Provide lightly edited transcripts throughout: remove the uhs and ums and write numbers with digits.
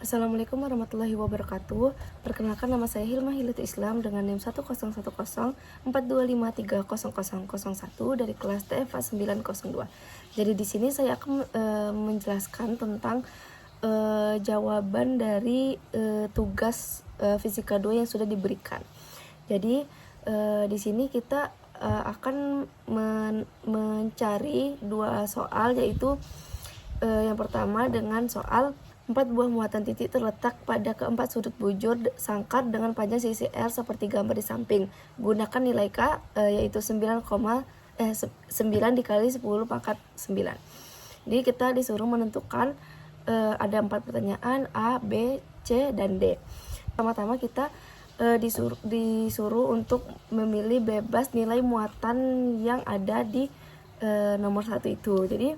Assalamualaikum warahmatullahi wabarakatuh. Perkenalkan, nama saya Hilma Hilatul Islam dengan NIM 1010425300001 dari kelas TFA 902. Jadi di sini saya akan menjelaskan tentang jawaban dari tugas fisika 2 yang sudah diberikan. Jadi di sini kita akan mencari dua soal, yaitu yang pertama dengan soal 4 buah muatan titik terletak pada keempat sudut bujur sangkar dengan panjang sisi R seperti gambar di samping. Gunakan nilai K yaitu 9 dikali 10 pangkat 9. Jadi kita disuruh menentukan ada 4 pertanyaan A, B, C, dan D. Pertama-tama kita disuruh untuk memilih bebas nilai muatan yang ada di nomor 1 itu. Jadi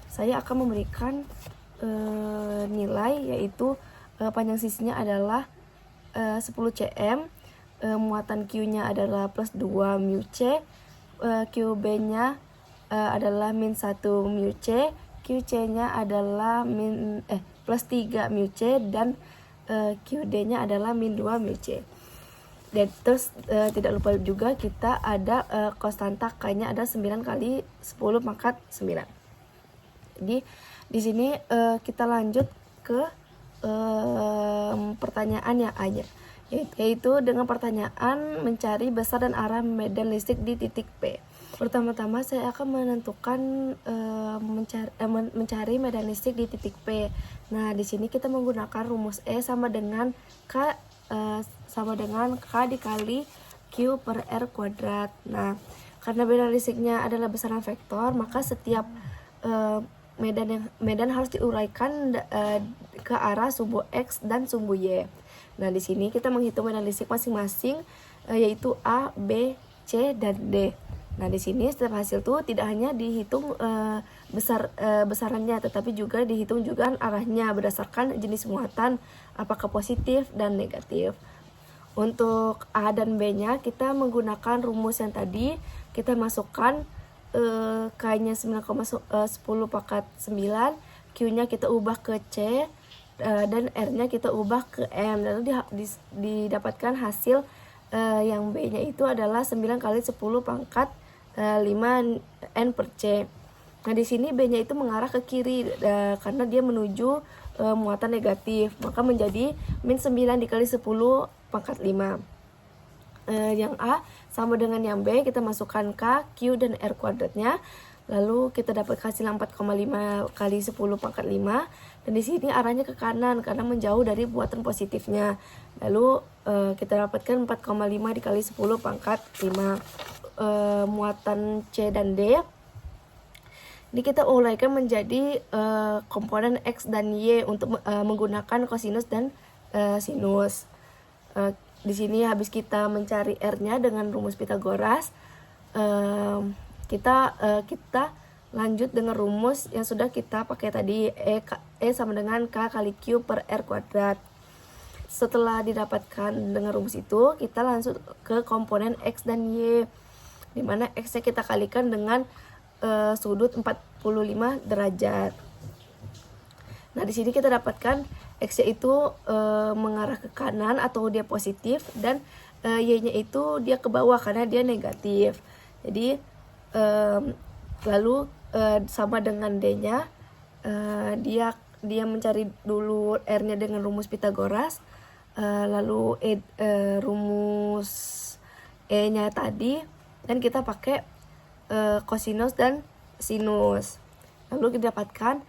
saya akan memberikan nilai, yaitu panjang sisinya adalah 10 cm, muatan Q-nya adalah plus 2 mu C, QB-nya adalah min 1 mu C, QC-nya adalah plus 3 mu C, dan QD-nya adalah min 2 mu C. Dan terus tidak lupa juga kita ada konstanta K-nya ada 9 kali 10 pangkat 9. Jadi di sini kita lanjut ke pertanyaan yang A-nya, yaitu dengan pertanyaan mencari besar dan arah medan listrik di titik P. Pertama-tama saya akan menentukan mencari medan listrik di titik P. Nah, di sini kita menggunakan rumus E sama dengan K dikali Q per R kuadrat. Nah, karena medan listriknya adalah besaran vektor, maka setiap medan harus diuraikan ke arah sumbu X dan sumbu Y. Nah, di sini kita menghitung medan listrik masing-masing, yaitu A, B, C, dan D. Nah, di sini setiap hasil itu tidak hanya dihitung besarannya, tetapi juga dihitung juga arahnya berdasarkan jenis muatan, apakah positif dan negatif. Untuk A dan B-nya kita menggunakan rumus yang tadi, kita masukkan K-nya 9,10 pangkat 9, Q-nya kita ubah ke C, dan R-nya kita ubah ke M. Lalu didapatkan hasil yang B-nya itu adalah 9 kali 10 pangkat 5 N per C. Nah, di sini B-nya itu mengarah ke kiri karena dia menuju muatan negatif, maka menjadi min 9 dikali 10 pangkat 5. Yang A sama dengan yang B, kita masukkan K, Q, dan R kuadratnya. Lalu kita dapat hasil 4,5 kali 10 pangkat 5. Dan di sini arahnya ke kanan karena menjauh dari muatan positifnya. Lalu kita dapatkan 4,5 dikali 10 pangkat 5. Muatan C dan D ini kita uraikan menjadi komponen X dan Y untuk menggunakan kosinus dan sinus. Di sini habis kita mencari R-nya dengan rumus Pitagoras, kita lanjut dengan rumus yang sudah kita pakai tadi, E sama dengan K kali Q per R kuadrat. Setelah didapatkan dengan rumus itu, kita langsung ke komponen X dan Y, dimana X-nya kita kalikan dengan sudut 45 derajat. Nah, di sini kita dapatkan X-nya itu mengarah ke kanan atau dia positif, dan Y-nya itu dia ke bawah karena dia negatif. Jadi lalu sama dengan D-nya, dia mencari dulu R-nya dengan rumus Pitagoras, lalu rumus E-nya tadi, dan kita pakai kosinus dan sinus. Lalu kita dapatkan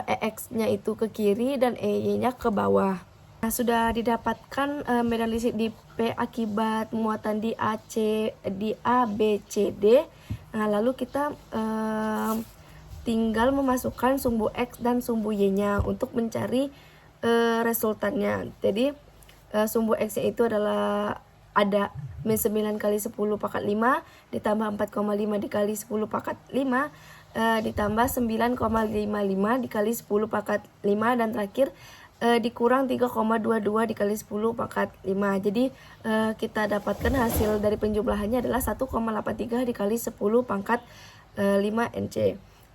EX-nya itu ke kiri dan EY-nya ke bawah. Nah, sudah didapatkan medan listrik di P akibat muatan di A, B, C, D. Nah, lalu kita tinggal memasukkan sumbu X dan sumbu Y-nya untuk mencari resultannya. Jadi sumbu X-nya itu adalah ada min 9 kali 10 pangkat 5 ditambah 4,5 dikali 10 pangkat 5 ditambah 9,55 dikali 10 pangkat 5, dan terakhir dikurang 3,22 dikali 10 pangkat 5. Jadi kita dapatkan hasil dari penjumlahannya adalah 1,83 dikali 10 pangkat 5 NC.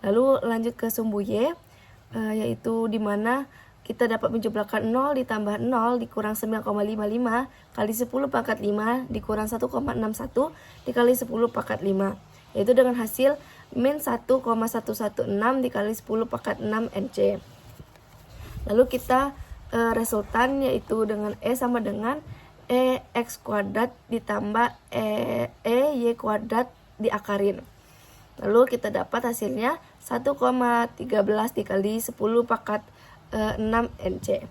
Lalu lanjut ke sumbu Y, yaitu dimana kita dapat menjumlahkan 0 ditambah 0 dikurang 9,55 kali 10 pangkat 5 dikurang 1,61 dikali 10 pangkat 5, yaitu dengan hasil min 1,116 dikali 10 pangkat 6 NC. Lalu kita resultan yaitu dengan E sama dengan EX kuadrat ditambah EY kuadrat diakarin. Lalu kita dapat hasilnya 1,13 dikali 10 pangkat 6 NC.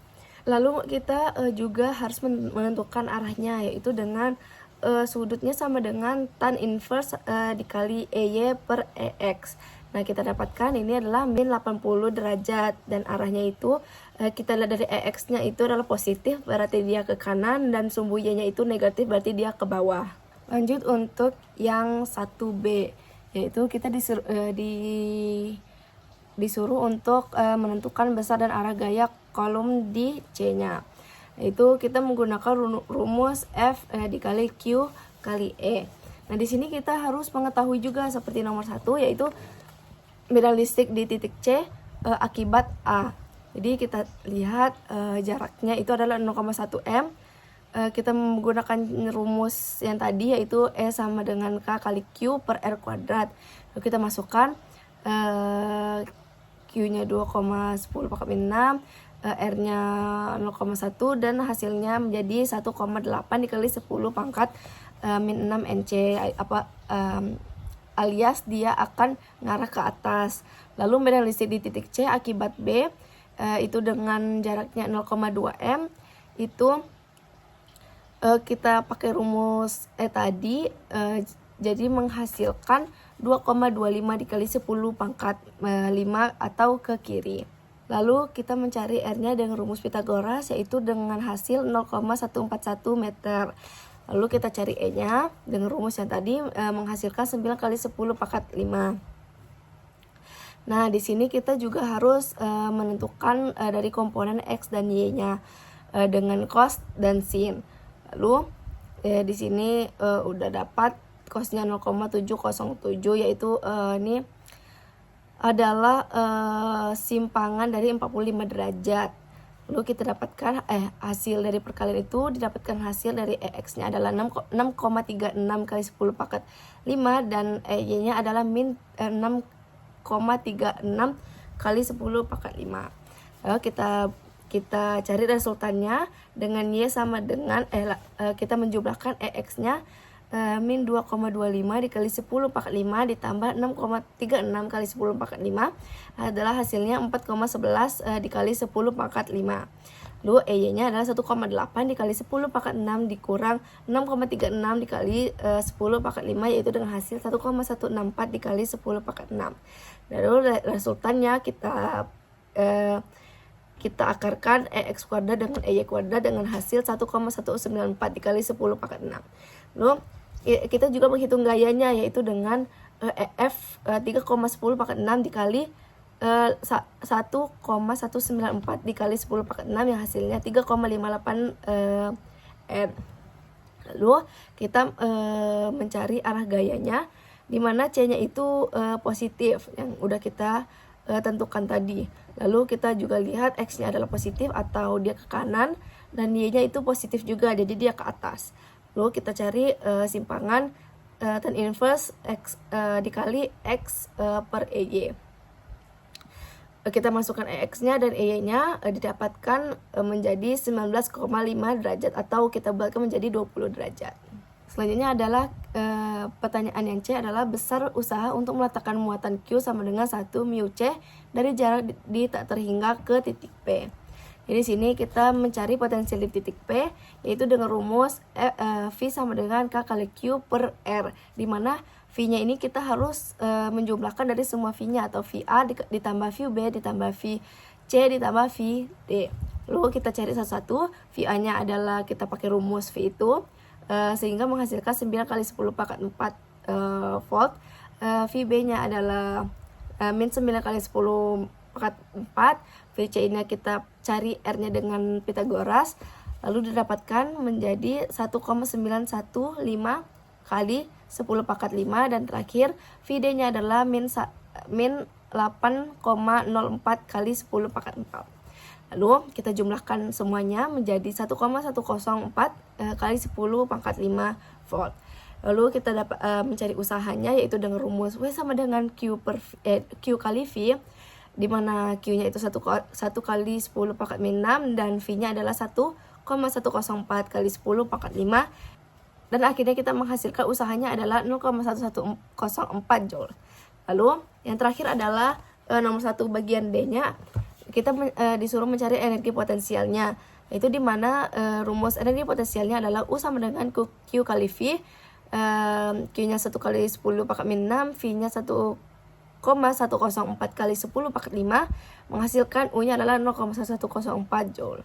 Lalu kita juga harus menentukan arahnya, yaitu dengan sudutnya sama dengan tan inverse dikali EY per EX. Nah, kita dapatkan ini adalah min 80 derajat dan arahnya itu kita lihat dari EX-nya itu adalah positif, berarti dia ke kanan, dan sumbu Y-nya itu negatif, berarti dia ke bawah. Lanjut untuk yang 1B, yaitu kita disuruh untuk menentukan besar dan arah gaya kolom di C-nya. Yaitu kita menggunakan rumus F dikali Q kali E. Nah, di sini kita harus mengetahui juga seperti nomor 1, yaitu medan listrik di titik C akibat A. Jadi kita lihat jaraknya itu adalah 0,1 M. Kita menggunakan rumus yang tadi, yaitu E sama dengan K kali Q per R kuadrat. Lalu kita masukkan Q-nya 2,10 pangkat 6, R-nya 0,1, dan hasilnya menjadi 1,8 dikali 10 pangkat min 6 NC, alias dia akan mengarah ke atas. Lalu medan listrik di titik C akibat B itu dengan jaraknya 0,2 M, itu kita pakai rumus tadi, jadi menghasilkan 2,25 dikali 10 pangkat 5 atau ke kiri. Lalu kita mencari R-nya dengan rumus Pitagoras, yaitu dengan hasil 0,141 meter. Lalu kita cari E-nya dengan rumus yang tadi menghasilkan 9 kali 10 pangkat 5. Nah, di sini kita juga harus menentukan dari komponen X dan Y-nya dengan cos dan sin. Lalu di sini udah dapat cosnya 0,707, yaitu ini adalah simpangan dari 45 derajat. Lalu kita dapatkan hasil dari perkalian itu didapatkan hasil dari EX-nya adalah 6,36 kali 10 pangkat 5 dan Y-nya adalah min 6,36 kali 10 pangkat 5. Lalu kita cari resultannya dengan Y sama dengan kita menjumlahkan EX-nya min 2,25 dikali 10 pangkat 5 ditambah 6,36 kali 10 pangkat 5 adalah hasilnya 4,11 dikali 10 pangkat 5. Lalu EY-nya adalah 1,8 dikali 10 pangkat 6 dikurang 6,36 dikali 10 pangkat 5, yaitu dengan hasil 1,164 dikali 10 pangkat 6. Lalu resultannya kita akarkan EX kuadrat dengan EY kuadrat dengan hasil 1,194 dikali 10 pangkat 6. Lalu kita juga menghitung gayanya, yaitu dengan EF 3,10 pangkat 6 dikali 1,194 dikali 10 pangkat 6 yang hasilnya 3,58 N. Lalu kita mencari arah gayanya, di mana C-nya itu positif yang udah kita tentukan tadi. Lalu kita juga lihat X-nya adalah positif atau dia ke kanan, dan Y-nya itu positif juga, jadi dia ke atas. Lalu kita cari simpangan tan inverse X dikali X per EY. Kita masukkan EX-nya dan EY-nya didapatkan menjadi 19,5 derajat atau kita buatkan menjadi 20 derajat. Selanjutnya adalah pertanyaan yang C adalah besar usaha untuk meletakkan muatan Q sama dengan 1 mu C dari jarak di tak terhingga ke titik P. Jadi sini kita mencari potensial di titik P, yaitu dengan rumus V sama dengan K kali Q per R, di mana V-nya ini kita harus menjumlahkan dari semua V-nya, atau VA ditambah VB ditambah VC ditambah VD. Lalu kita cari satu-satu. VA-nya adalah kita pakai rumus V itu, sehingga menghasilkan 9 kali 10 pangkat 4 volt. VB-nya adalah min 9 kali 10 pangkat 4. VC-nya kita cari R-nya dengan Pitagoras, lalu didapatkan menjadi 1,915 kali 10 pangkat 5, dan terakhir VD-nya adalah min 8,04 kali 10 pangkat 4. Lalu kita jumlahkan semuanya menjadi 1,104 kali 10 pangkat 5 volt. Lalu kita dapat mencari usahanya, yaitu dengan rumus W sama dengan Q kali V, di mana Q-nya itu 1 kali 10 pangkat 6 dan V-nya adalah 1,104 kali 10 pangkat 5, dan akhirnya kita menghasilkan usahanya adalah 0,1104 Joule. Lalu yang terakhir adalah nomor 1 bagian D-nya. Kita disuruh mencari energi potensialnya, yaitu di mana rumus energi potensialnya adalah U sama dengan Q kali V. Q-nya 1 kali 10 pangkat 6, V-nya 1,104 kali 10 pangkat 5, menghasilkan U-nya adalah 0,1104 Joule.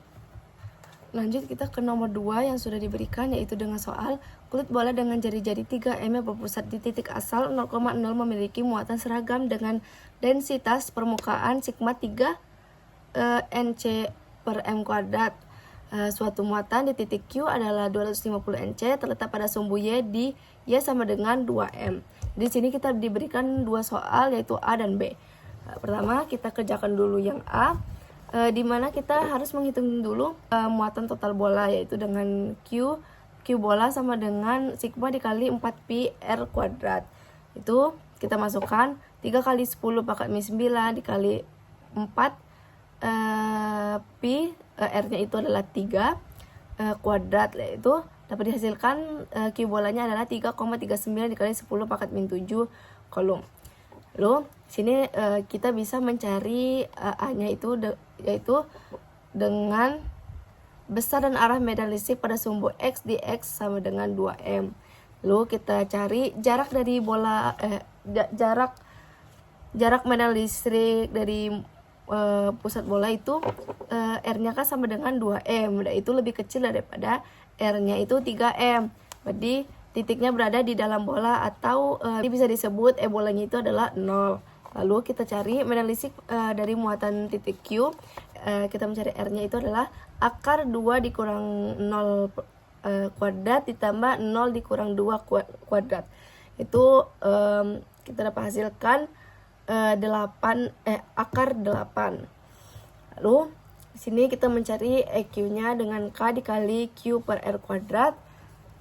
Lanjut kita ke nomor 2 yang sudah diberikan, yaitu dengan soal kulit bola dengan jari-jari 3M yang berpusat di titik asal 0,0 memiliki muatan seragam dengan densitas permukaan sigma 3 NC per M kuadrat. Suatu muatan di titik Q adalah 250 NC terletak pada sumbu Y di Y sama dengan 2M. Di sini kita diberikan dua soal, yaitu A dan B. Pertama kita kerjakan dulu yang A, di mana kita harus menghitung dulu muatan total bola, yaitu dengan Q bola sama dengan sigma dikali 4pi R kuadrat. Itu kita masukkan 3 kali 10 pangkat 9 dikali 4 pi, R-nya itu adalah 3 kuadrat, yaitu dapat dihasilkan Q bolanya adalah 3,39 dikali 10 pangkat min 7 kolom. Lalu sini kita bisa mencari A-nya itu yaitu dengan besar dan arah medan listrik pada sumbu X di X sama dengan 2M. Lalu kita cari jarak dari bola jarak medan listrik dari pusat bola itu, R-nya kan sama dengan 2M, dan itu lebih kecil daripada R-nya itu 3M. Jadi titiknya berada di dalam bola, atau ini bisa disebut bolanya itu adalah 0. Lalu kita cari medan listrik dari muatan titik Q. Kita mencari R-nya itu adalah akar 2 dikurang 0 kuadrat ditambah 0 dikurang 2 kuadrat. Itu kita dapat hasilkan akar 8. Lalu di sini kita mencari EQ-nya dengan K dikali Q per R kuadrat.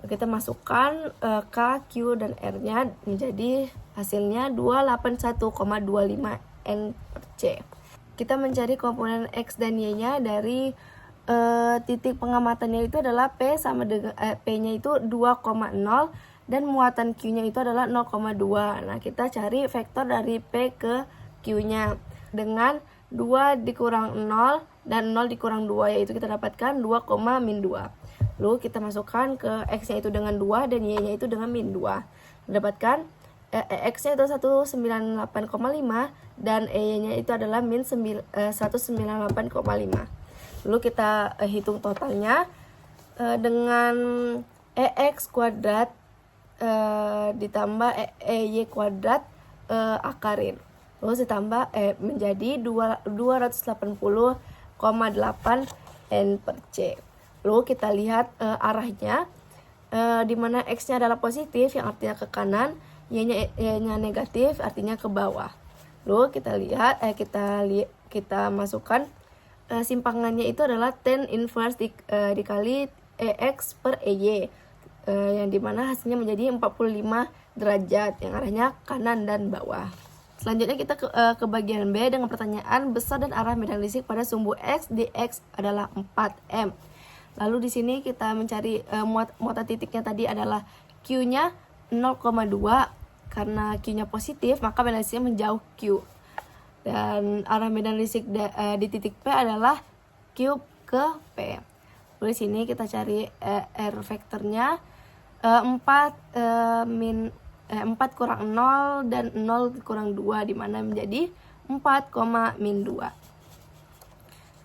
Kita masukkan K, Q, dan R-nya menjadi hasilnya 281,25 N per C. Kita mencari komponen X dan Y-nya dari titik pengamatannya itu adalah P sama dengan P-nya itu 2,0 dan muatan Q-nya itu adalah 0,2. Nah, kita cari vektor dari P ke Q-nya dengan 2 dikurang 0 dan 0 dikurang 2, yaitu kita dapatkan 2, min 2. Lalu kita masukkan ke X-nya itu dengan 2 dan Y-nya itu dengan min 2. Mendapatkan X-nya itu 198,5 dan Y-nya itu adalah min 198,5. Lalu kita hitung totalnya dengan EX kuadrat ditambah EY kuadrat akarin. Lalu ditambah menjadi 280,8 N per C. Lalu kita lihat arahnya, di mana X-nya adalah positif yang artinya ke kanan, Y-nya negatif artinya ke bawah. Lalu kita lihat kita masukkan simpangannya itu adalah tan inverse dikali EX per EY, yang dimana hasilnya menjadi 45 derajat yang arahnya kanan dan bawah. Selanjutnya kita ke bagian B dengan pertanyaan besar dan arah medan listrik pada sumbu X di X adalah 4M. Lalu di sini kita mencari muatan titiknya tadi adalah Q-nya 0,2. Karena Q-nya positif, maka medan listriknya menjauh Q. Dan arah medan listrik di titik P adalah Q ke P. Lalu di sini kita cari R vektornya 4 kurang 0 dan 0 kurang 2, di mana menjadi 4, min 2.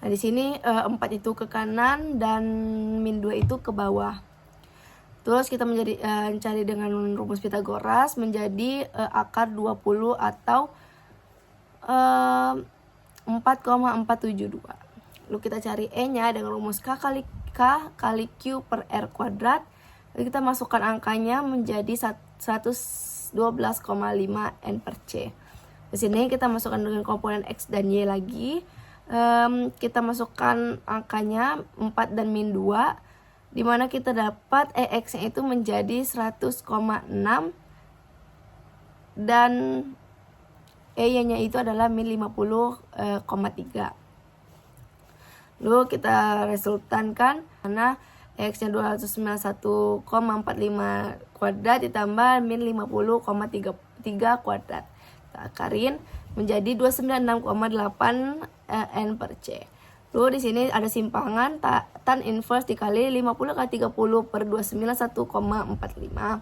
Nah, di sini 4 itu ke kanan dan min 2 itu ke bawah. Terus kita mencari dengan rumus Pitagoras menjadi akar 20 atau 4,472. Lalu kita cari E-nya dengan rumus K kali Q per R kuadrat. Lalu kita masukkan angkanya menjadi 112,5 N per C. Di sini kita masukkan dengan komponen X dan Y lagi. kita masukkan angkanya 4 dan min 2, dimana kita dapat EX-nya itu menjadi 100,6 dan E-nya itu adalah min 50,3. Lalu kita resultankan, karena EX-nya 291,45 kuadrat ditambah min 50,3 kuadrat. Kita akarin menjadi 296,8 N per C. Lalu di sini ada simpangan tan inverse dikali 50 kali 30 per 291,45.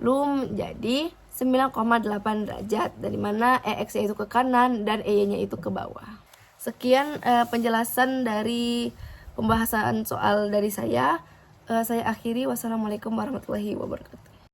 Lalu menjadi 9,8 derajat, dari mana EX-nya itu ke kanan dan E-nya itu ke bawah. Sekian penjelasan dari pembahasan soal dari saya. Saya akhiri. Wassalamualaikum warahmatullahi wabarakatuh.